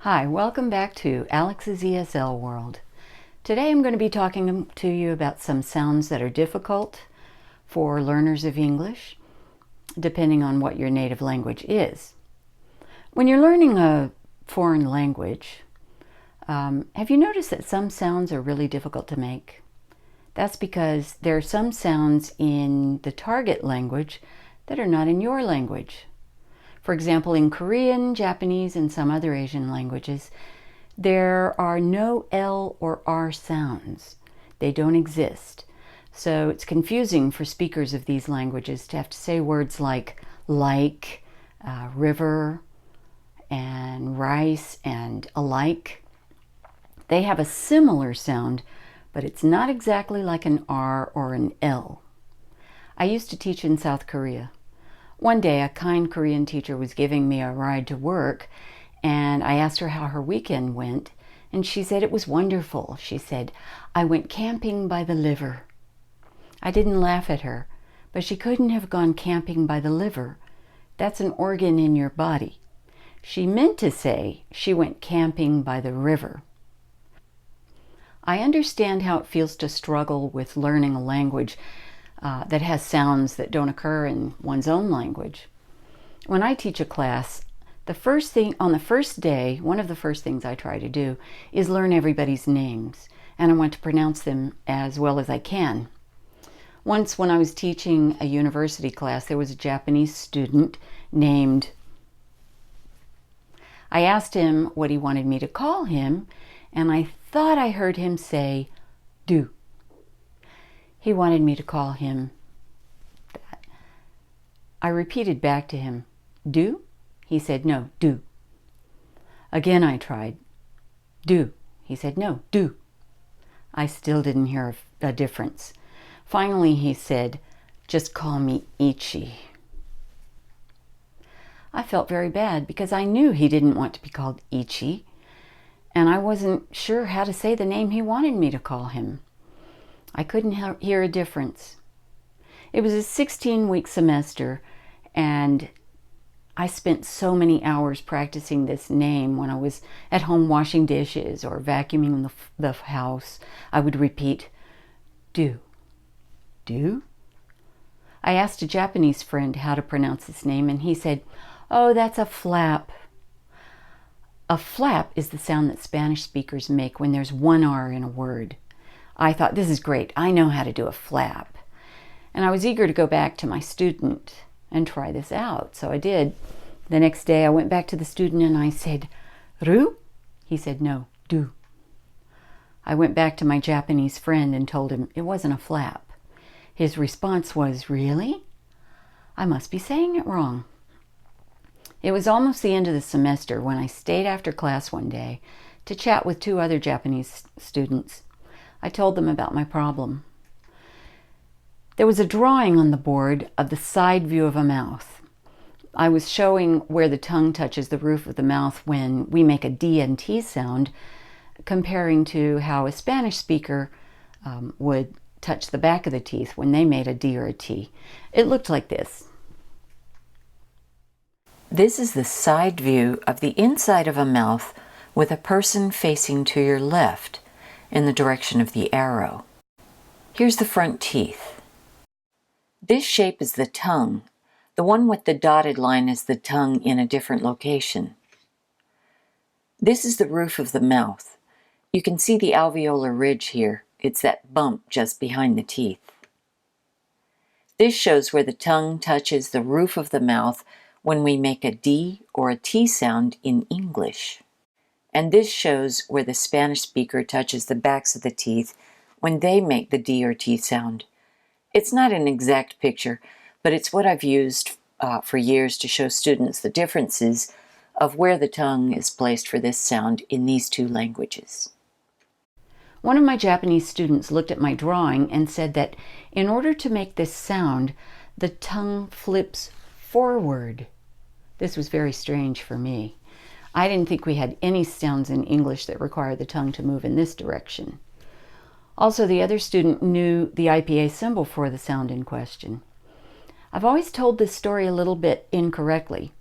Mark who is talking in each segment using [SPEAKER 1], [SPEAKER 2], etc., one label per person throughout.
[SPEAKER 1] Hi, welcome back to Alex's ESL World. Today I'm going to be talking to you about some sounds that are difficult for learners of English, depending on what your native language is. When you're learning a foreign language, have you noticed that some sounds are really difficult to make? That's because there are some sounds in the target language that are not in your language. For example, in Korean, Japanese, and some other Asian languages, there are no L or R sounds. They don't exist. So it's confusing for speakers of these languages to have to say words like river, and rice, and alike. They have a similar sound, but it's not exactly like an R or an L. I used to teach in South Korea. One day, a kind Korean teacher was giving me a ride to work, and I asked her how her weekend went, and she said it was wonderful. She said, "I went camping by the liver." I didn't laugh at her, but she couldn't have gone camping by the liver. That's an organ in your body. She meant to say she went camping by the river. I understand how it feels to struggle with learning a language that has sounds that don't occur in one's own language. When I teach a class, on the first day, one of the first things I try to do is learn everybody's names, and I want to pronounce them as well as I can. Once when I was teaching a university class, there was a Japanese student named. I asked him what he wanted me to call him, and I thought I heard him say, "do." He wanted me to call him that. I repeated back to him, "Do?" He said, "No, do." Again I tried, "Do." He said, "No, do." I still didn't hear a difference. Finally he said, "Just call me Ichi." I felt very bad because I knew he didn't want to be called Ichi, and I wasn't sure how to say the name he wanted me to call him. I couldn't hear a difference. It was a 16-week semester, and I spent so many hours practicing this name when I was at home washing dishes or vacuuming the house. I would repeat, "Do, do." I asked a Japanese friend how to pronounce this name, and he said, "Oh, that's a flap." A flap is the sound that Spanish speakers make when there's one R in a word. I thought, this is great. I know how to do a flap. And I was eager to go back to my student and try this out. So I did. The next day I went back to the student and I said, "Ru?" He said, "No, do." I went back to my Japanese friend and told him it wasn't a flap. His response was, "Really? I must be saying it wrong." It was almost the end of the semester when I stayed after class one day to chat with two other Japanese students. I told them about my problem. There was a drawing on the board of the side view of a mouth. I was showing where the tongue touches the roof of the mouth when we make a D and T sound, comparing to how a Spanish speaker would touch the back of the teeth when they made a D or a T. It looked like this. This is the side view of the inside of a mouth with a person facing to your left in the direction of the arrow. Here's the front teeth. This shape is the tongue. The one with the dotted line is the tongue in a different location. This is the roof of the mouth. You can see the alveolar ridge here. It's that bump just behind the teeth. This shows where the tongue touches the roof of the mouth when we make a D or a T sound in English. And this shows where the Spanish speaker touches the backs of the teeth when they make the D or T sound. It's not an exact picture, but it's what I've used for years to show students the differences of where the tongue is placed for this sound in these two languages. One of my Japanese students looked at my drawing and said that in order to make this sound, the tongue flips forward. This was very strange for me. I didn't think we had any sounds in English that require the tongue to move in this direction. Also, the other student knew the IPA symbol for the sound in question. I've always told this story a little bit incorrectly.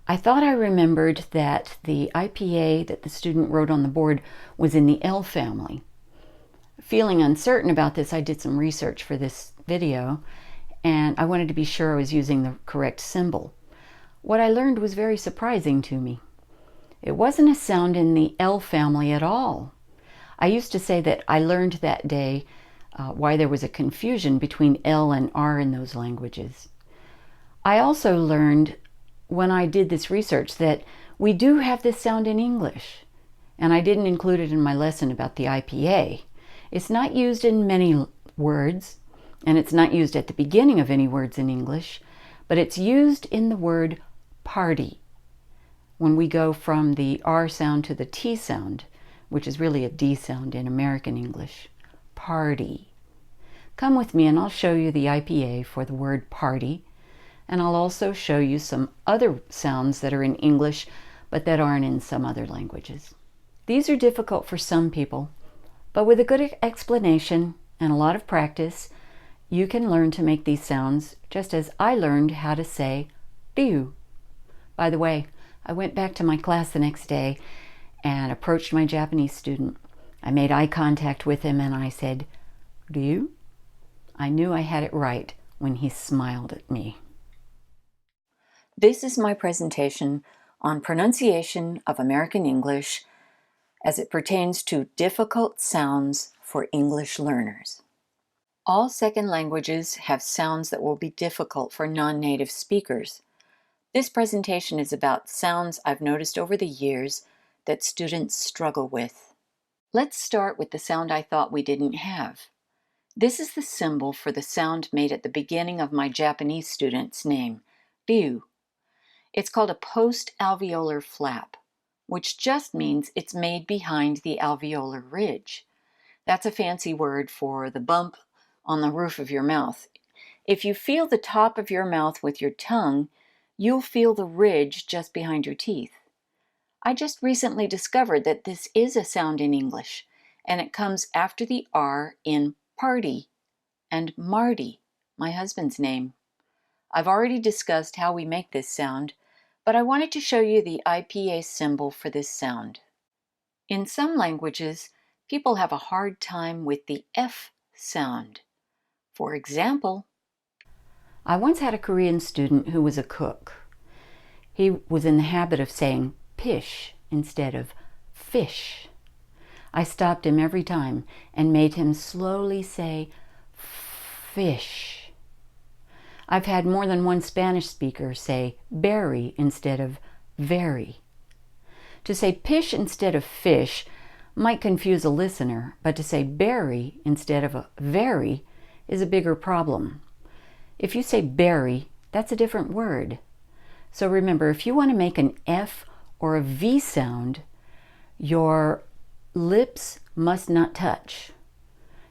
[SPEAKER 1] I thought I remembered that the IPA that the student wrote on the board was in the L family. Feeling uncertain about this, I did some research for this video, and I wanted to be sure I was using the correct symbol. What I learned was very surprising to me. It wasn't a sound in the L family at all. I used to say that I learned that day why there was a confusion between L and R in those languages. I also learned when I did this research that we do have this sound in English, and I didn't include it in my lesson about the IPA. It's not used in many words, and it's not used at the beginning of any words in English, but it's used in the word party when we go from the R sound to the T sound, which is really a D sound in American English. Party. Come with me and I'll show you the IPA for the word party, and I'll also show you some other sounds that are in English but that aren't in some other languages. These are difficult for some people, but with a good explanation and a lot of practice, you can learn to make these sounds just as I learned how to say ryu. By the way, I went back to my class the next day and approached my Japanese student. I made eye contact with him and I said, ryu? I knew I had it right when he smiled at me. This is my presentation on pronunciation of American English as it pertains to difficult sounds for English learners. All second languages have sounds that will be difficult for non-native speakers. This presentation is about sounds I've noticed over the years that students struggle with. Let's start with the sound I thought we didn't have. This is the symbol for the sound made at the beginning of my Japanese student's name, ryu. It's called a post-alveolar flap, which just means it's made behind the alveolar ridge. That's a fancy word for the bump on the roof of your mouth. If you feel the top of your mouth with your tongue, you'll feel the ridge just behind your teeth. I just recently discovered that this is a sound in English, and it comes after the R in party and Marty, my husband's name. I've already discussed how we make this sound, but I wanted to show you the IPA symbol for this sound. In some languages, people have a hard time with the F sound. For example, I once had a Korean student who was a cook. He was in the habit of saying pish instead of fish. I stopped him every time and made him slowly say fish. I've had more than one Spanish speaker say berry instead of very. To say pish instead of fish might confuse a listener, but to say berry instead of a very is a bigger problem. If you say berry, that's a different word. So remember, if you want to make an F or a V sound, your lips must not touch.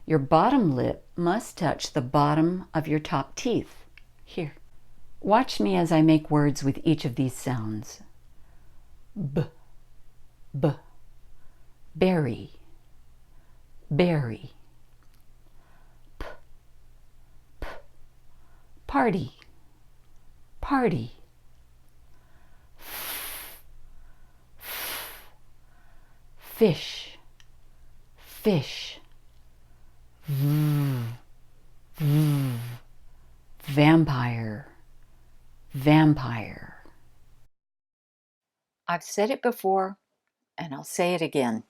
[SPEAKER 1] Your bottom lip must touch the bottom of your top teeth. Here. Watch me as I make words with each of these sounds. B, b, berry, berry. P, p, party, party. F, f, fish, fish. V, v. Vampire, vampire. I've said it before, and I'll say it again.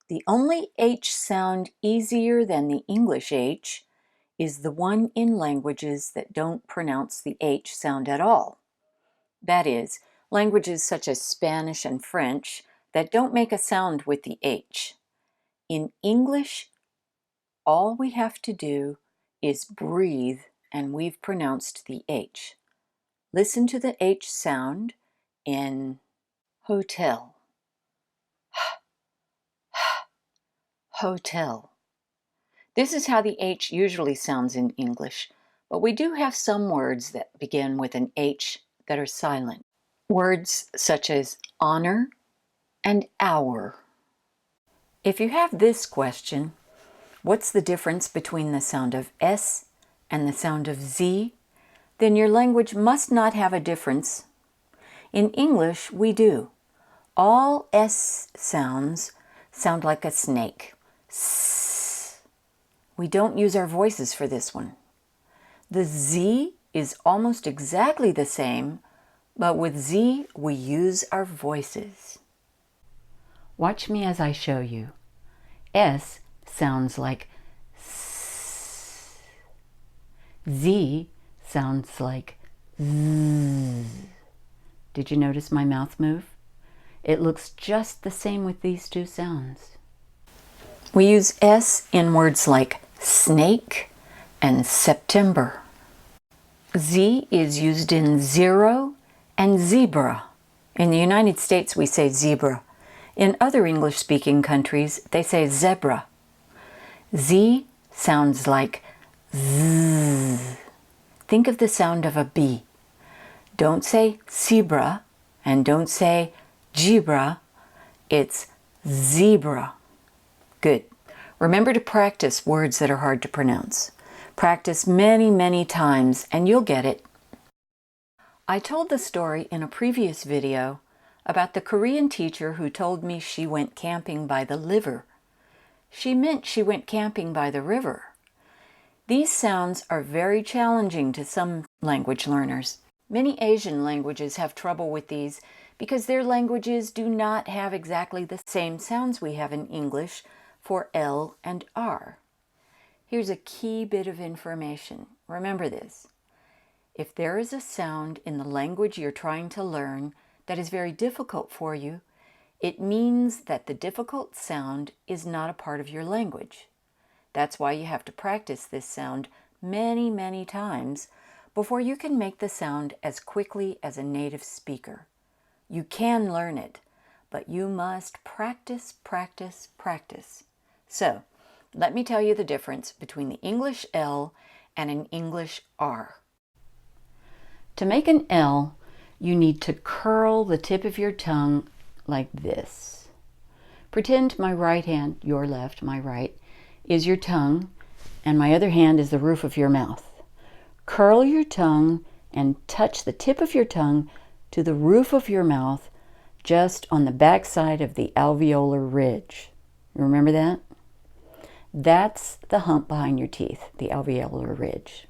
[SPEAKER 1] The only H sound easier than the English H is the one in languages that don't pronounce the H sound at all. That is, languages such as Spanish and French that don't make a sound with the H. In English, all we have to do is breathe and we've pronounced the H. Listen to the H sound in hotel. Hotel. This is how the H usually sounds in English, but we do have some words that begin with an H that are silent. Words such as honor and hour. If you have this question, what's the difference between the sound of S and the sound of Z? Then your language must not have a difference. In English, we do. All S sounds sound like a snake. S. We don't use our voices for this one. The Z is almost exactly the same, but with Z, we use our voices. Watch me as I show you. S sounds like S. Z sounds like Z. Did you notice my mouth move? It looks just the same with these two sounds. We use S in words like snake and September. Z is used in zero and zebra. In the United States, we say zebra. In other English-speaking countries, they say zebra. Z sounds like Z. Think of the sound of a B. Don't say zebra and don't say gibra. It's zebra. Good. Remember to practice words that are hard to pronounce. Practice many, many times and you'll get it. I told the story in a previous video about the Korean teacher who told me she went camping by the river. She meant she went camping by the river. These sounds are very challenging to some language learners. Many Asian languages have trouble with these because their languages do not have exactly the same sounds we have in English for L and R. Here's a key bit of information. Remember this. If there is a sound in the language you're trying to learn that is very difficult for you, it means that the difficult sound is not a part of your language. That's why you have to practice this sound many, many times before you can make the sound as quickly as a native speaker. You can learn it, but you must practice, practice, practice. So, let me tell you the difference between the English L and an English R. To make an L, you need to curl the tip of your tongue like this. Pretend my right hand, your left, my right, is your tongue, and my other hand is the roof of your mouth. Curl your tongue and touch the tip of your tongue to the roof of your mouth, just on the back side of the alveolar ridge. Remember that? That's the hump behind your teeth, the alveolar ridge.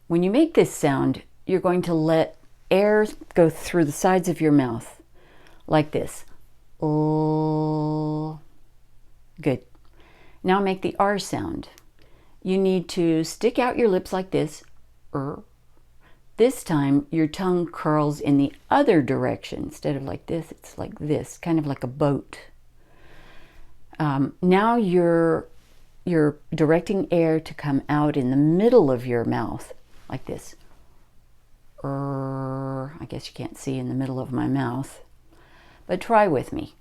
[SPEAKER 1] When you make this sound, you're going to let air go through the sides of your mouth, like this. Oh. Good. Now make the R sound. You need to stick out your lips like this. This time, your tongue curls in the other direction. Instead of like this, it's like this, kind of like a boat. Now you're directing air to come out in the middle of your mouth, like this. I guess you can't see in the middle of my mouth, but try with me.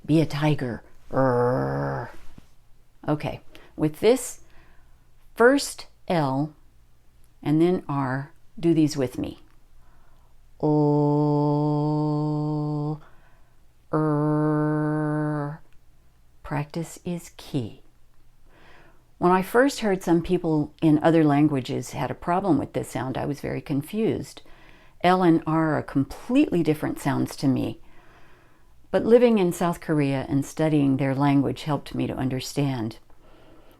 [SPEAKER 1] Be a tiger. Okay, with this first L and then R, do these with me. O, Practice is key. When I first heard some people in other languages had a problem with this sound, I was very confused. L and R are completely different sounds to me. But living in South Korea and studying their language helped me to understand.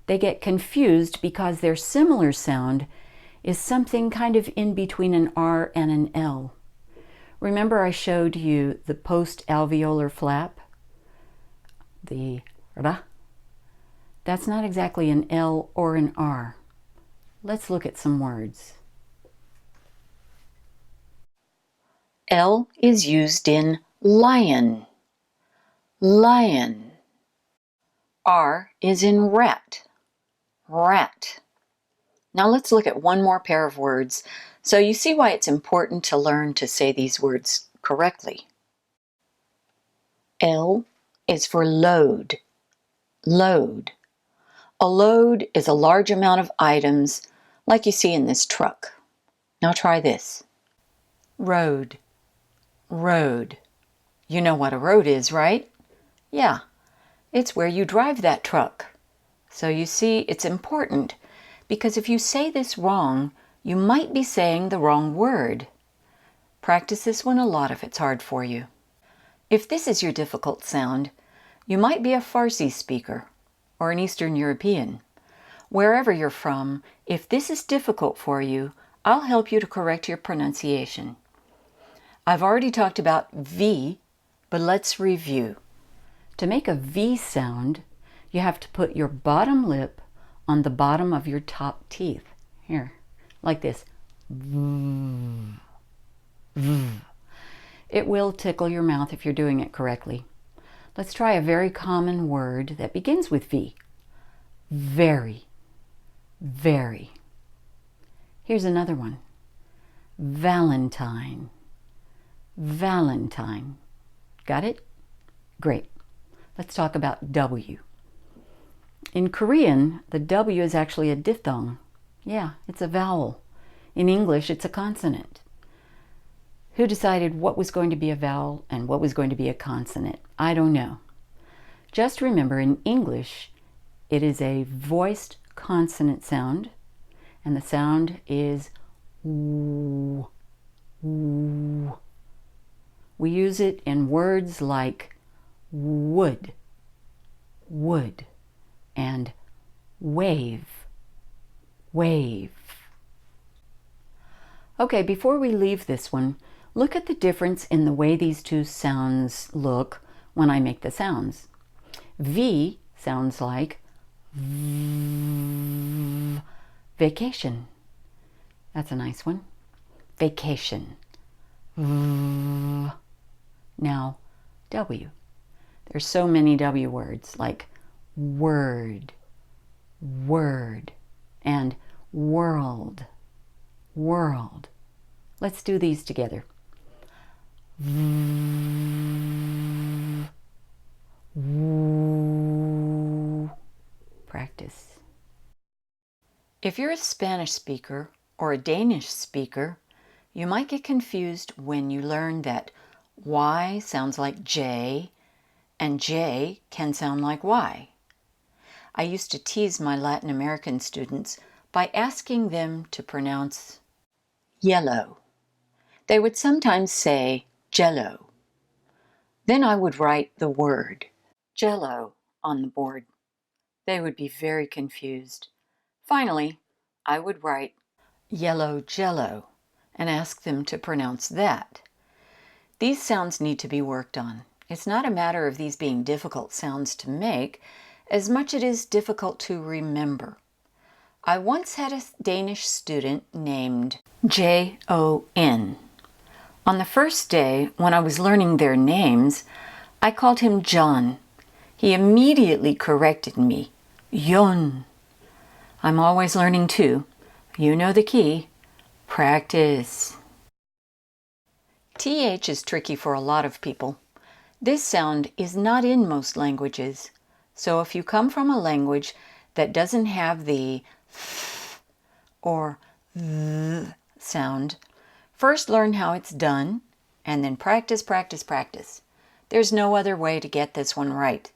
[SPEAKER 1] They get confused because their similar sound is something kind of in between an R and an L. Remember I showed you the post-alveolar flap? The ra? That's not exactly an L or an R. Let's look at some words. L is used in lion. Lion. R is in rat. Rat. Now let's look at one more pair of words so you see why it's important to learn to say these words correctly. L is for load. Load. A load is a large amount of items like you see in this truck. Now try this. Road. Road. You know what a road is, right? Yeah, it's where you drive that truck. So you see, it's important because if you say this wrong, You might be saying the wrong word. Practice this one a lot if it's hard for you. If this is your difficult sound, you might be a Farsi speaker or an Eastern European. Wherever you're from, if this is difficult for you, I'll help you to correct your pronunciation. I've already talked about V, but let's review. To make a V sound, you have to put your bottom lip on the bottom of your top teeth. Here, like this. It will tickle your mouth if you're doing it correctly. Let's try a very common word that begins with V. Very, very. Here's another one. Valentine, Valentine. Got it? Great. Let's talk about W. In Korean, the W is actually a diphthong. Yeah, it's a vowel. In English, it's a consonant. Who decided what was going to be a vowel and what was going to be a consonant? I don't know. Just remember, in English, it is a voiced consonant sound, and the sound is W. W. We use it in words like wood, wood, and wave, wave. Okay, before we leave this one, look at the difference in the way these two sounds look when I make the sounds. V sounds like v, vacation. That's a nice one. Vacation. V. Now, W. There's so many W words like word, word, and world, world. Let's do these together. V, woo. Practice. If you're a Spanish speaker or a Danish speaker, you might get confused when you learn that Y sounds like J and J can sound like Y. I used to tease my Latin American students by asking them to pronounce yellow. They would sometimes say jello. Then I would write the word jello on the board. They would be very confused. Finally, I would write yellow jello and ask them to pronounce that. These sounds need to be worked on. It's not a matter of these being difficult sounds to make, as much it is difficult to remember. I once had a Danish student named Jon. On the first day, when I was learning their names, I called him John. He immediately corrected me. Jon. I'm always learning too. You know the key. Practice. TH is tricky for a lot of people. This sound is not in most languages. So if you come from a language that doesn't have the th or th sound, first learn how it's done, and then practice, practice, practice. There's no other way to get this one right.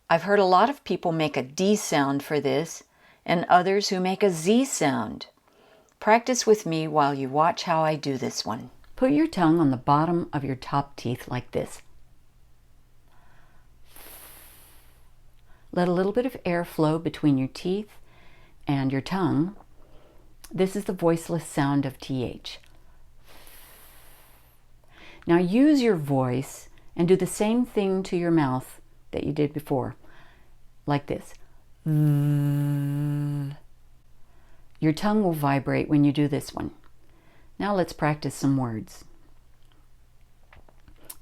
[SPEAKER 1] I've heard a lot of people make a D sound for this, and others who make a Z sound. Practice with me while you watch how I do this one. Put your tongue on the bottom of your top teeth like this. Let a little bit of air flow between your teeth and your tongue. This is the voiceless sound of TH. Now use your voice and do the same thing to your mouth that you did before, like this. Your tongue will vibrate when you do this one. Now let's practice some words.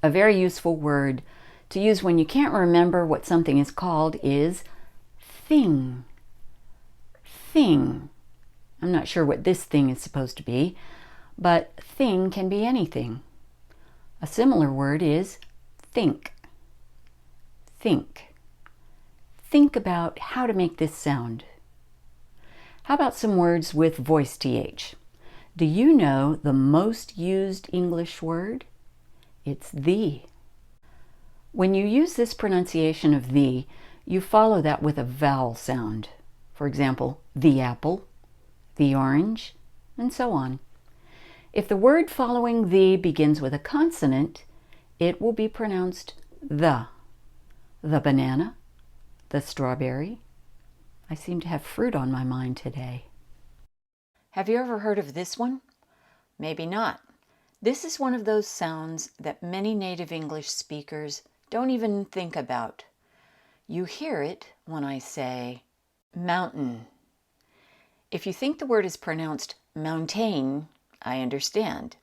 [SPEAKER 1] A very useful word to use when you can't remember what something is called is thing. Thing. I'm not sure what this thing is supposed to be, but thing can be anything. A similar word is think. Think. Think about how to make this sound. How about some words with voiced TH? Do you know the most used English word? It's the. When you use this pronunciation of the, you follow that with a vowel sound. For example, the apple, the orange, and so on. If the word following the begins with a consonant, it will be pronounced the. The banana, the strawberry. I seem to have fruit on my mind today. Have you ever heard of this one? Maybe not. This is one of those sounds that many native English speakers don't even think about. You hear it when I say mountain. If you think the word is pronounced mountain, I understand.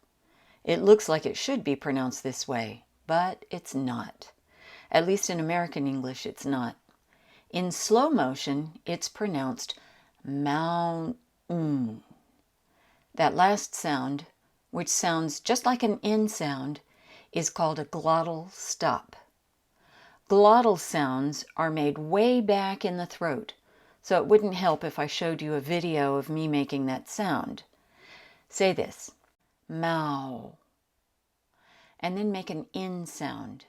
[SPEAKER 1] It looks like it should be pronounced this way, but it's not. At least in American English, it's not. In slow motion, it's pronounced mountain. That last sound, which sounds just like an N sound, is called a glottal stop. Glottal sounds are made way back in the throat, so it wouldn't help if I showed you a video of me making that sound. Say this, mow, and then make an N sound,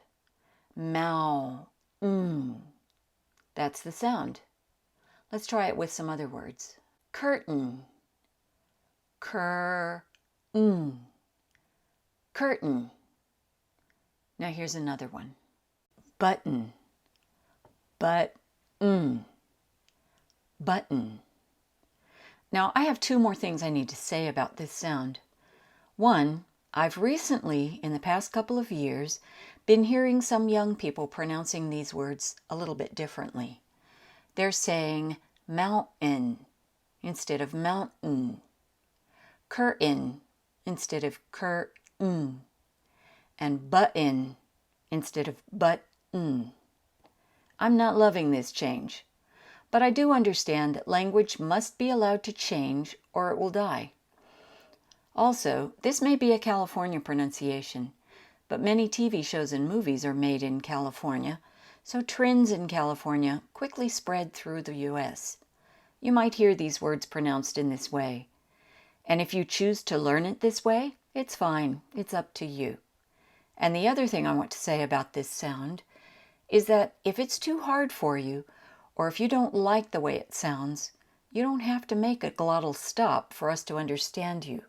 [SPEAKER 1] mow, That's the sound. Let's try it with some other words. Curtain, curtain. Now here's another one. Button, button. Now I have two more things I need to say about this sound. One, I've recently, in the past couple of years, been hearing some young people pronouncing these words a little bit differently. They're saying mountain instead of mountain, curtain instead of curtain, and button instead of button. I'm not loving this change, but I do understand that language must be allowed to change or it will die. Also, this may be a California pronunciation, but many TV shows and movies are made in California, so trends in California quickly spread through the U.S. You might hear these words pronounced in this way. And if you choose to learn it this way, it's fine. It's up to you. And the other thing I want to say about this sound is that if it's too hard for you, or if you don't like the way it sounds, you don't have to make a glottal stop for us to understand you.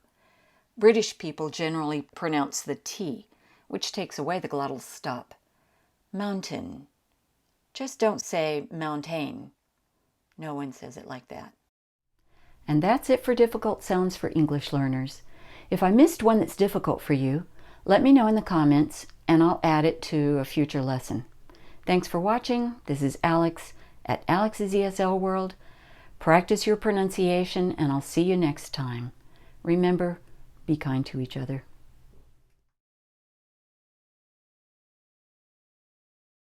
[SPEAKER 1] British people generally pronounce the T, which takes away the glottal stop. Mountain. Just don't say mountain. No one says it like that. And that's it for difficult sounds for English learners. If I missed one that's difficult for you, let me know in the comments and I'll add it to a future lesson. Thanks for watching. This is Alex at Alex's ESL World. Practice your pronunciation and I'll see you next time. Remember, be kind to each other.